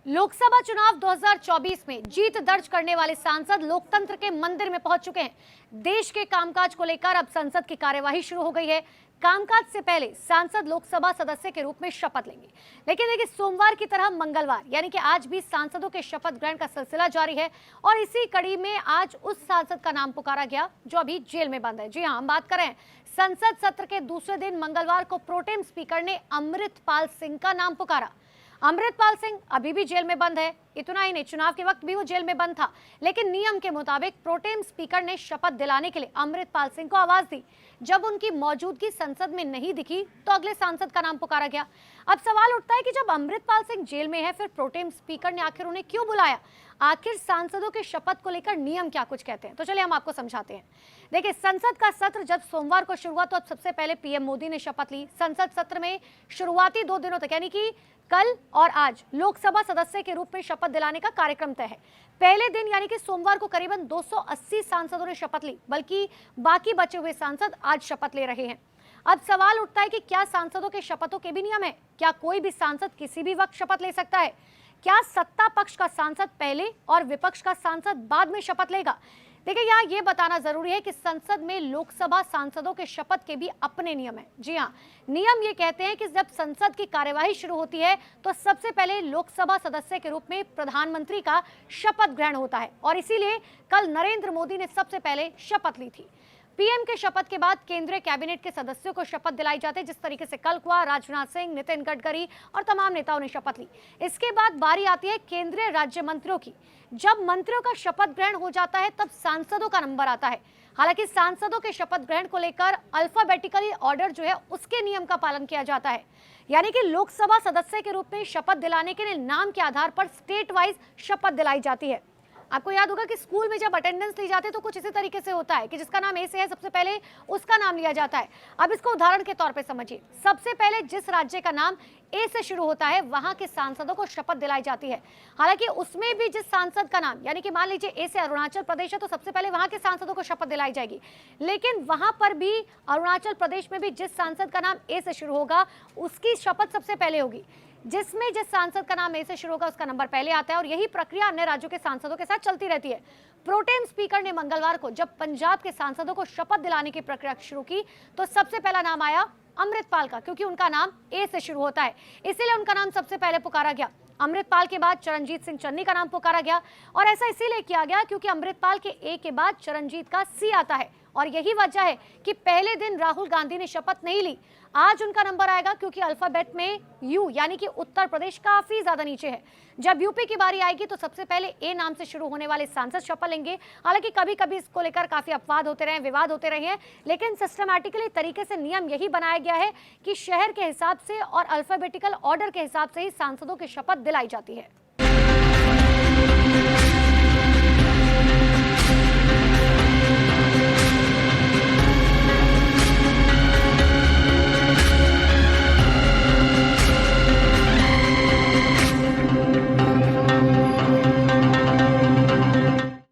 लोकसभा चुनाव 2024 में जीत दर्ज करने वाले सांसद लोकतंत्र के मंदिर में पहुंच चुके हैं। देश के कामकाज को लेकर अब संसद की कार्यवाही शुरू हो गई है। कामकाज से पहले सांसद लोकसभा सदस्य के रूप में शपथ लेंगे, लेकिन देखिए सोमवार की तरह मंगलवार यानी कि आज भी सांसदों के शपथ ग्रहण का सिलसिला जारी है और इसी कड़ी में आज उस सांसद का नाम पुकारा गया जो अभी जेल में बंद है। जी हां, हम बात करें संसद सत्र के दूसरे दिन मंगलवार को प्रोटेम स्पीकर ने अमृतपाल सिंह का नाम पुकारा। अमृतपाल सिंह अभी भी जेल में बंद है। इतना ही नहीं, चुनाव के वक्त भी वो जेल में बंद था, लेकिन नियम के मुताबिक प्रोटेम स्पीकर ने शपथ दिलाने के लिए अमृतपाल सिंह को आवाज दी। जब उनकी मौजूदगी संसद में नहीं दिखी तो अगले सांसद का नाम पुकारा गया। अब सवाल उठता है कि जब अमृतपाल सिंह जेल में है, फिर प्रोटेम स्पीकर ने आखिर उन्हें क्यों बुलाया? आखिर सांसदों के शपथ को लेकर नियम क्या कुछ कहते हैं, तो चलिए हम आपको समझाते हैं। देखिए, संसद का सत्र जब सोमवार को शुरू हुआ तो अब सबसे पहले पीएम मोदी ने शपथ ली। संसद सत्र में शुरुआती 2 दिनों तक यानी कि कल और आज लोकसभा सदस्य के रूप में शपथ दिलाने का कार्यक्रम तय है। पहले दिन यानी कि सोमवार को करीबन 280 सांसदों ने शपथ ली, बल्कि बाकी बचे हुए सांसद आज शपथ ले रहे हैं। अब सवाल उठता है कि क्या सांसदों के शपथों के भी नियम है? क्या कोई भी सांसद किसी भी वक्त शपथ ले सकता है? क्या सत्ता पक्ष का सांसद पहले और विपक्ष का सांसद बाद में शपथ लेगा? देखिए, यहाँ ये बताना जरूरी है कि संसद में लोकसभा सांसदों के शपथ के भी अपने नियम हैं। जी हाँ, नियम ये कहते हैं कि जब संसद की कार्यवाही शुरू होती है तो सबसे पहले लोकसभा सदस्य के रूप में प्रधानमंत्री का शपथ ग्रहण होता है और इसीलिए कल नरेंद्र मोदी ने सबसे पहले शपथ ली थी। पीएम के शपथ के बाद केंद्रीय कैबिनेट के सदस्यों को शपथ दिलाई जाती है, जिस तरीके से कल हुआ। राजनाथ सिंह, नितिन गडकरी और तमाम नेताओं ने शपथ ली। इसके बाद बारी आती है केंद्रीय राज्य मंत्रियों की। जब मंत्रियों का शपथ ग्रहण हो जाता है तब सांसदों का नंबर आता है। हालांकि सांसदों के शपथ ग्रहण को लेकर अल्फाबेटिकली ऑर्डर जो है उसके नियम का पालन किया जाता है, यानी कि लोकसभा सदस्य के रूप में शपथ दिलाने के लिए नाम के आधार पर स्टेट वाइज शपथ दिलाई जाती है। आपको याद होगा कि स्कूल में जब अटेंडेंस ली जाती है तो कुछ इसी तरीके से होता है कि जिसका नाम ए से है सबसे पहले उसका नाम लिया जाता है। अब इसको उदाहरण के तौर पे समझिए। सबसे पहले जिस राज्य का नाम ए से शुरू होता है वहां के सांसदों को शपथ दिलाई जाती है। हालांकि उसमें भी जिस सांसद का नाम, यानी कि मान लीजिए ए से अरुणाचल प्रदेश है तो सबसे पहले वहां के सांसदों को शपथ दिलाई जाएगी, लेकिन वहां पर भी अरुणाचल प्रदेश में भी जिस सांसद का नाम ए से शुरू होगा उसकी शपथ सबसे पहले होगी। जिसमें जिस सांसद का नाम ए से शुरू होगा उसका नंबर पहले आता है और यही प्रक्रिया अन्य राज्यों के सांसदों के साथ चलती रहती है। प्रोटेम स्पीकर ने मंगलवार को जब पंजाब के सांसदों को शपथ दिलाने की प्रक्रिया शुरू की तो सबसे पहला नाम आया अमृतपाल का, क्योंकि उनका नाम ए से शुरू होता है, इसीलिए उनका नाम सबसे पहले पुकारा गया। अमृतपाल के बाद चरणजीत सिंह चन्नी का नाम पुकारा गया और ऐसा इसीलिए किया गया क्योंकि अमृतपाल के ए के बाद चरणजीत का सी आता है और यही वजह है कि पहले दिन राहुल गांधी ने शपथ नहीं ली। आज उनका नंबर आएगा क्योंकि अल्फाबेट में यू यानी कि उत्तर प्रदेश काफी ज्यादा नीचे है। जब यूपी की बारी आएगी तो सबसे पहले ए नाम से शुरू होने वाले सांसद शपथ लेंगे। हालांकि कभी कभी इसको लेकर काफी अपवाद होते रहे, विवाद होते रहे हैं, लेकिन सिस्टमैटिकली तरीके से नियम यही बनाया गया है कि शहर के हिसाब से और अल्फाबेटिकल ऑर्डर के हिसाब से ही सांसदों की शपथ दिलाई जाती है।